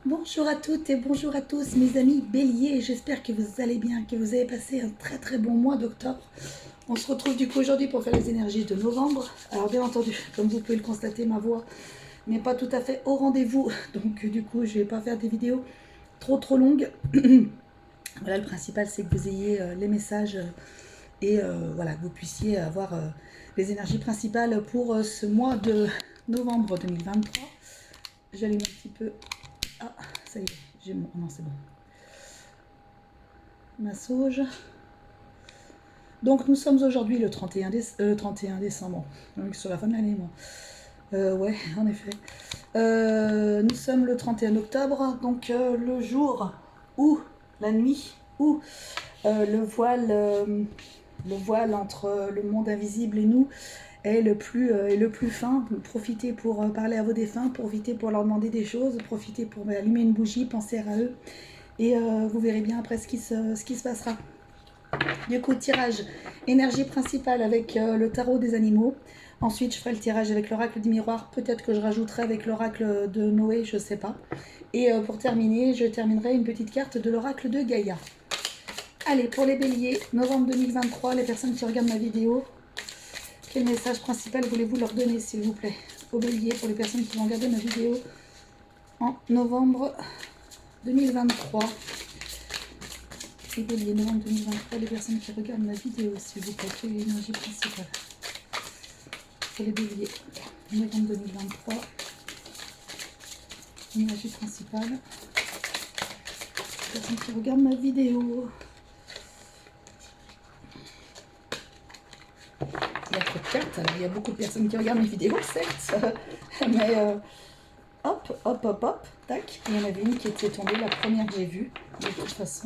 Bonjour à toutes et bonjour à tous mes amis béliers, j'espère que vous allez bien, que vous avez passé un très bon mois d'octobre. On se retrouve du coup aujourd'hui pour faire les énergies de novembre. Alors bien entendu, comme vous pouvez le constater, ma voix n'est pas tout à fait au rendez-vous, donc du coup je vais pas faire des vidéos trop longues. Voilà, le principal c'est que vous ayez les messages et voilà, que vous puissiez avoir les énergies principales pour ce mois de novembre 2023. J'allume un petit peu. Ah, ça y est, j'ai mon... Non, c'est bon. Ma sauge. Donc nous sommes aujourd'hui le 31 décembre. Donc sur la fin de l'année, moi. Ouais, en effet. Nous sommes le 31 octobre, donc le jour où, la nuit, où le voile entre le monde invisible et nous est le plus fin. Profitez pour parler à vos défunts, profitez pour leur demander des choses, profitez pour allumer une bougie, penser à eux. Et vous verrez bien après ce qui se passera. Du coup, tirage énergie principale avec le tarot des animaux. Ensuite, je ferai le tirage avec l'oracle du miroir. Peut-être que je rajouterai avec l'oracle de Noé, je sais pas. Et pour terminer, je terminerai une petite carte de l'oracle de Gaïa. Allez, pour les béliers, novembre 2023, les personnes qui regardent ma vidéo, quel message principal voulez-vous leur donner, s'il vous plaît, aux béliers, pour les personnes qui vont regarder ma vidéo en novembre 2023. Les béliers, novembre 2023, les personnes qui regardent ma vidéo, s'il vous plaît, quelle est l'énergie principale pour les béliers, novembre 2023, énergie principale, les personnes qui regardent ma vidéo. Il y a trop de cartes, alors il y a beaucoup de personnes qui regardent mes vidéos, certes, mais hop, tac, il y en avait une qui était tombée, la première que j'ai vue, de toute façon,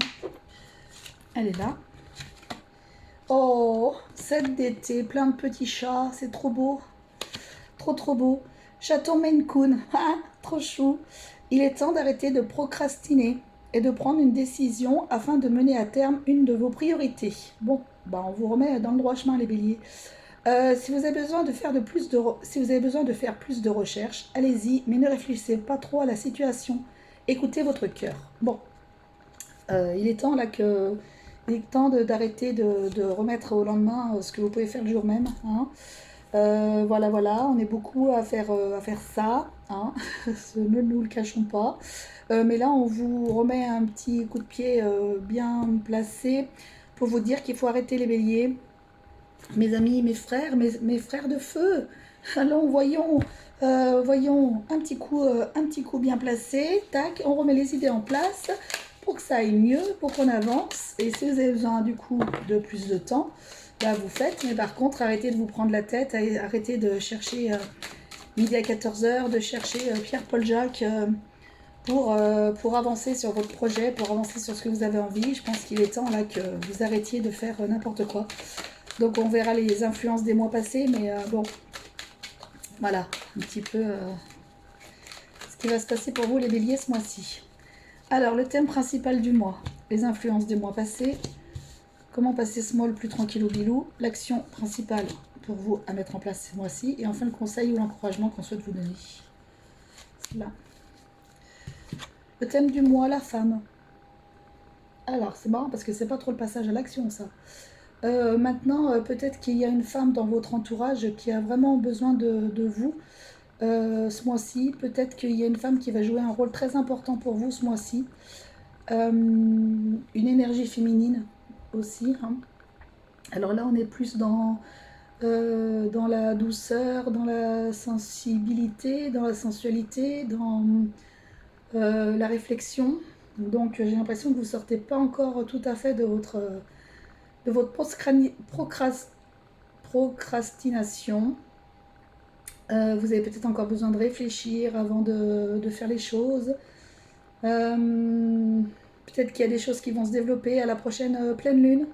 elle est là. Oh, 7 d'été, plein de petits chats, c'est trop beau, trop beau. Chaton Maine Coon, ah, trop chou. Il est temps d'arrêter de procrastiner et de prendre une décision afin de mener à terme une de vos priorités. Bon, bah on vous remet dans le droit chemin les béliers. Si vous avez besoin de faire plus de recherches, allez-y, mais ne réfléchissez pas trop à la situation. Écoutez votre cœur. Bon, il est temps là que... Il est temps d'arrêter de remettre au lendemain ce que vous pouvez faire le jour même. Hein. Voilà, on est beaucoup à faire ça. Hein. Ne nous le cachons pas. Mais là, on vous remet un petit coup de pied bien placé pour vous dire qu'il faut arrêter les béliers. Mes amis, mes frères, mes frères de feu. Allons, voyons, un petit coup bien placé. Tac, on remet les idées en place pour que ça aille mieux, pour qu'on avance. Et si vous avez besoin du coup de plus de temps, là vous faites. Mais par contre, arrêtez de vous prendre la tête, arrêtez de chercher midi à 14h, de chercher Pierre-Paul Jacques pour avancer sur votre projet, pour avancer sur ce que vous avez envie. Je pense qu'il est temps là que vous arrêtiez de faire n'importe quoi. Donc on verra les influences des mois passés, mais bon, voilà, un petit peu ce qui va se passer pour vous les béliers ce mois-ci. Alors le thème principal du mois, les influences des mois passés, comment passer ce mois le plus tranquille au bilou, l'action principale pour vous à mettre en place ce mois-ci, et enfin le conseil ou l'encouragement qu'on souhaite vous donner. Là. Le thème du mois, la femme. Alors c'est marrant parce que c'est pas trop le passage à l'action ça. Maintenant, peut-être qu'il y a une femme dans votre entourage qui a vraiment besoin de vous ce mois-ci. Peut-être qu'il y a une femme qui va jouer un rôle très important pour vous ce mois-ci. Une énergie féminine aussi. Hein. Alors là, on est plus dans la douceur, dans la sensibilité, dans la sensualité, dans la réflexion. Donc j'ai l'impression que vous ne sortez pas encore tout à fait de votre procrastination. Vous avez peut-être encore besoin de réfléchir avant de faire les choses. Peut-être qu'il y a des choses qui vont se développer à la prochaine pleine lune.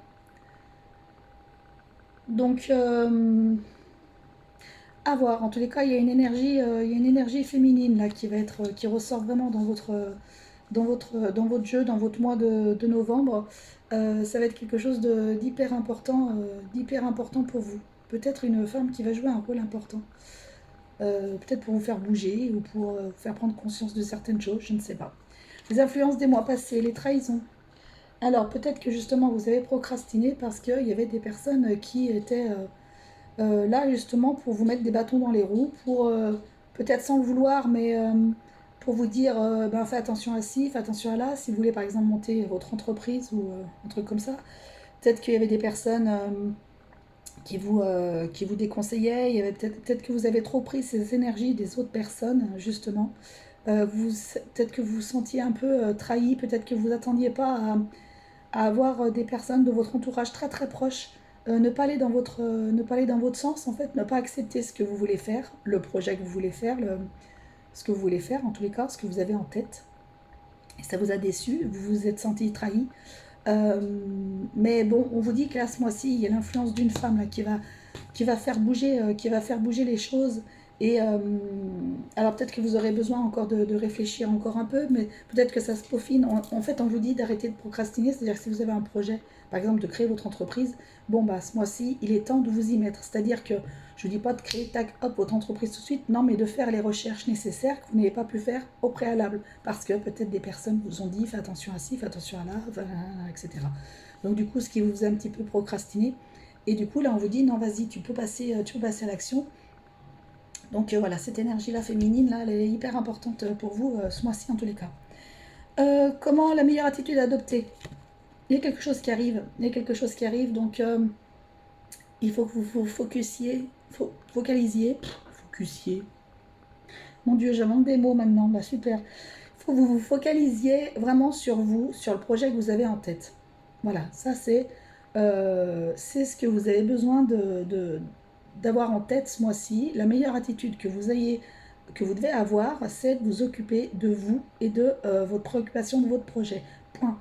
Donc, à voir. En tous les cas, il y a une énergie féminine là qui ressort vraiment dans votre jeu, dans votre mois de novembre. Ça va être quelque chose d'hyper important pour vous. Peut-être une femme qui va jouer un rôle important. Peut-être pour vous faire bouger ou pour vous faire prendre conscience de certaines choses, je ne sais pas. Les influences des mois passés, les trahisons. Alors peut-être que justement vous avez procrastiné parce qu'il y avait des personnes qui étaient là justement pour vous mettre des bâtons dans les roues, pour peut-être sans le vouloir, mais pour vous dire ben, fais attention à ci, fais attention à là, si vous voulez par exemple monter votre entreprise ou un truc comme ça. Peut-être qu'il y avait des personnes qui vous déconseillaient, il y avait peut-être que vous avez trop pris ces énergies des autres personnes justement. Peut-être que vous vous sentiez un peu trahi, peut-être que vous attendiez pas à avoir des personnes de votre entourage très très proches, ne pas aller dans votre sens en fait, ne pas accepter ce que vous voulez faire, le projet que vous voulez faire, ce que vous voulez faire en tous les cas, ce que vous avez en tête. Et ça vous a déçu, vous vous êtes senti trahi. Euh, mais bon, on vous dit que là ce mois-ci, il y a l'influence d'une femme là, qui va faire bouger les choses. Et alors peut-être que vous aurez besoin encore de réfléchir encore un peu, mais peut-être que ça se peaufine. En fait, on vous dit d'arrêter de procrastiner, c'est-à-dire que si vous avez un projet, par exemple de créer votre entreprise, bon bah ce mois-ci, il est temps de vous y mettre. C'est-à-dire que je ne dis pas de créer, tac, hop, votre entreprise tout de suite, non, mais de faire les recherches nécessaires que vous n'avez pas pu faire au préalable. Parce que peut-être des personnes vous ont dit, fais attention à ci, fais attention à là, etc. Donc du coup, ce qui vous a un petit peu procrastiné, et du coup, là, on vous dit, non, vas-y, tu peux passer à l'action. Donc voilà, cette énergie-là féminine, là, elle est hyper importante pour vous ce mois-ci en tous les cas. Comment la meilleure attitude à adopter? Il y a quelque chose qui arrive, donc il faut que vous vous focusiez. Mon Dieu, je manque des mots maintenant, bah super. Il faut que vous vous focalisiez vraiment sur vous, sur le projet que vous avez en tête. Voilà, ça c'est ce que vous avez besoin d'avoir en tête ce mois-ci. La meilleure attitude que vous devez avoir, c'est de vous occuper de vous et de votre préoccupation de votre projet. Point.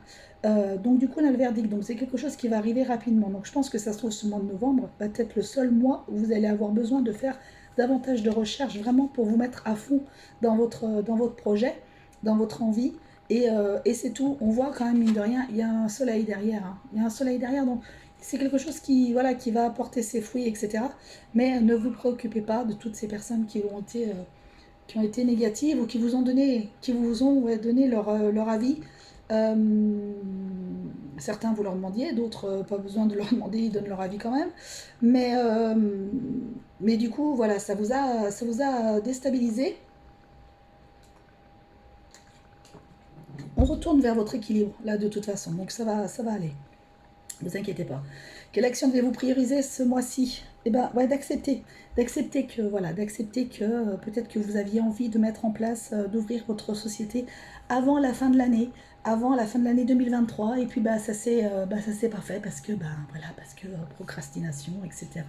Donc du coup on a le verdict, donc c'est quelque chose qui va arriver rapidement. Donc je pense que ça se trouve ce mois de novembre va être le seul mois où vous allez avoir besoin de faire davantage de recherches vraiment pour vous mettre à fond dans votre projet, dans votre envie. Et c'est tout. On voit quand même, mine de rien, il y a un soleil derrière. Hein. Il y a un soleil derrière, donc c'est quelque chose voilà, qui va apporter ses fruits, etc. Mais ne vous préoccupez pas de toutes ces personnes qui ont été négatives ou qui vous ont donné leur avis. Euh, Certains vous leur demandiez, d'autres pas besoin de leur demander, ils donnent leur avis quand même. Mais du coup, voilà, ça vous a déstabilisé. On retourne vers votre équilibre, là, de toute façon. Donc ça va aller. Ne vous inquiétez pas. Quelle action devez-vous prioriser ce mois-ci? Eh ben, ouais, d'accepter que peut-être que vous aviez envie de mettre en place, d'ouvrir votre société avant la fin de l'année 2023, et puis ça c'est pas fait parce que procrastination, etc.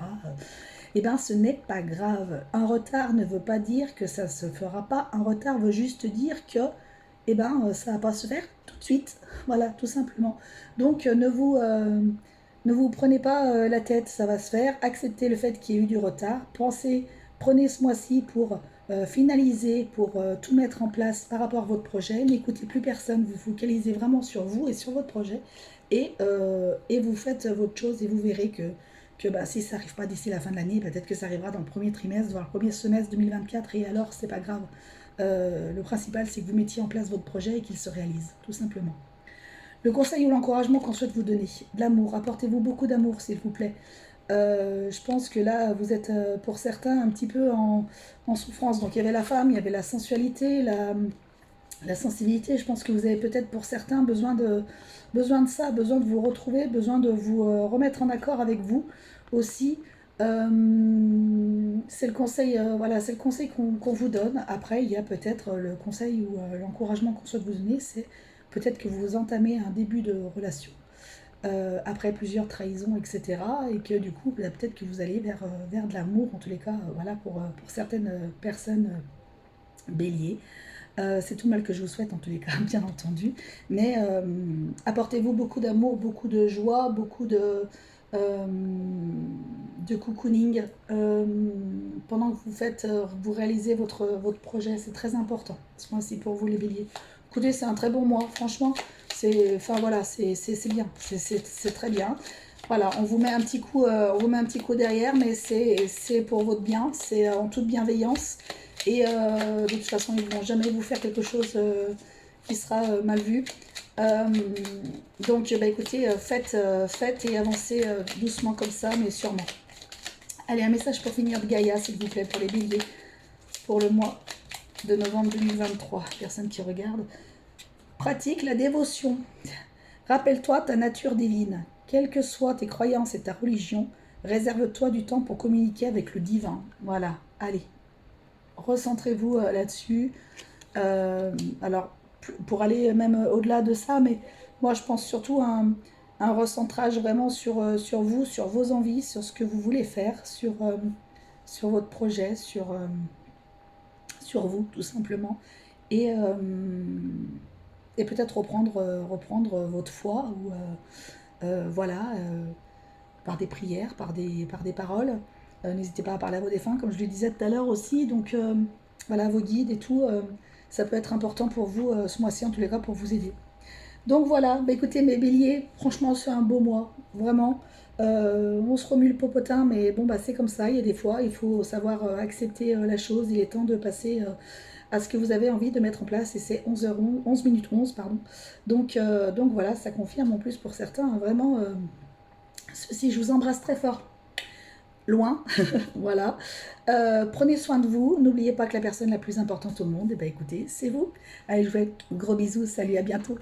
Eh ben, ce n'est pas grave. Un retard ne veut pas dire que ça se fera pas. Un retard veut juste dire que ça va pas se faire tout de suite. Voilà, tout simplement. Donc ne vous prenez pas la tête, ça va se faire. Acceptez le fait qu'il y ait eu du retard. Prenez ce mois-ci pour finaliser, pour tout mettre en place par rapport à votre projet. N'écoutez plus personne, vous focalisez vraiment sur vous et sur votre projet. Et vous faites votre chose et vous verrez que si ça n'arrive pas d'ici la fin de l'année, peut-être que ça arrivera dans le premier trimestre, voire le premier semestre 2024, et alors c'est pas grave. Le principal, c'est que vous mettiez en place votre projet et qu'il se réalise, tout simplement. Le conseil ou l'encouragement qu'on souhaite vous donner, de l'amour, apportez-vous beaucoup d'amour s'il vous plaît. Je pense que là, vous êtes pour certains un petit peu en souffrance. Donc il y avait la femme, il y avait la sensualité, la sensibilité. Je pense que vous avez peut-être pour certains besoin de ça, besoin de vous retrouver, besoin de vous remettre en accord avec vous aussi. C'est le conseil, c'est le conseil qu'on vous donne. Après, il y a peut-être le conseil ou l'encouragement qu'on souhaite vous donner, c'est peut-être que vous entamez un début de relation après plusieurs trahisons, etc. Et que du coup, peut-être que vous allez vers de l'amour, en tous les cas, pour certaines personnes béliers. C'est tout le mal que je vous souhaite, en tous les cas, bien entendu. Mais apportez-vous beaucoup d'amour, beaucoup de joie, beaucoup de cocooning pendant que vous réalisez votre projet. C'est très important, ce mois-ci, pour vous les béliers. Écoutez, c'est un très bon mois, franchement. C'est bien, c'est très bien. Voilà, on vous met un petit coup derrière, mais c'est pour votre bien, c'est en toute bienveillance. Et de toute façon, ils ne vont jamais vous faire quelque chose qui sera mal vu. Donc, bah, écoutez, faites et avancez doucement comme ça, mais sûrement. Allez, un message pour finir de Gaïa, s'il vous plaît, pour les béliers, pour le mois de novembre 2023. Personne qui regarde. Pratique la dévotion. Rappelle-toi ta nature divine. Quelles que soient tes croyances et ta religion, réserve-toi du temps pour communiquer avec le divin. Voilà, allez. Recentrez-vous là-dessus. Alors, pour aller même au-delà de ça, mais moi je pense surtout à un recentrage vraiment sur vous, sur vos envies, sur ce que vous voulez faire, sur votre projet, sur vous tout simplement. Et, et peut-être reprendre votre foi, ou voilà, par des prières, par des paroles. N'hésitez pas à parler à vos défunts, comme je le disais tout à l'heure aussi. Donc voilà, vos guides et tout, ça peut être important pour vous ce mois-ci, en tous les cas, pour vous aider. Donc voilà, bah écoutez mes béliers, franchement c'est un beau mois, vraiment. On se remue le popotin, mais bon bah c'est comme ça, il y a des fois, il faut savoir accepter la chose, il est temps de passer à ce que vous avez envie de mettre en place, et c'est 11h11, 11 minutes 11, pardon. Donc voilà, ça confirme en plus pour certains, hein, vraiment, ceci, je vous embrasse très fort. Loin, voilà. Prenez soin de vous, n'oubliez pas que la personne la plus importante au monde, et bah écoutez, c'est vous. Allez, je vous fais gros bisous, salut, à bientôt.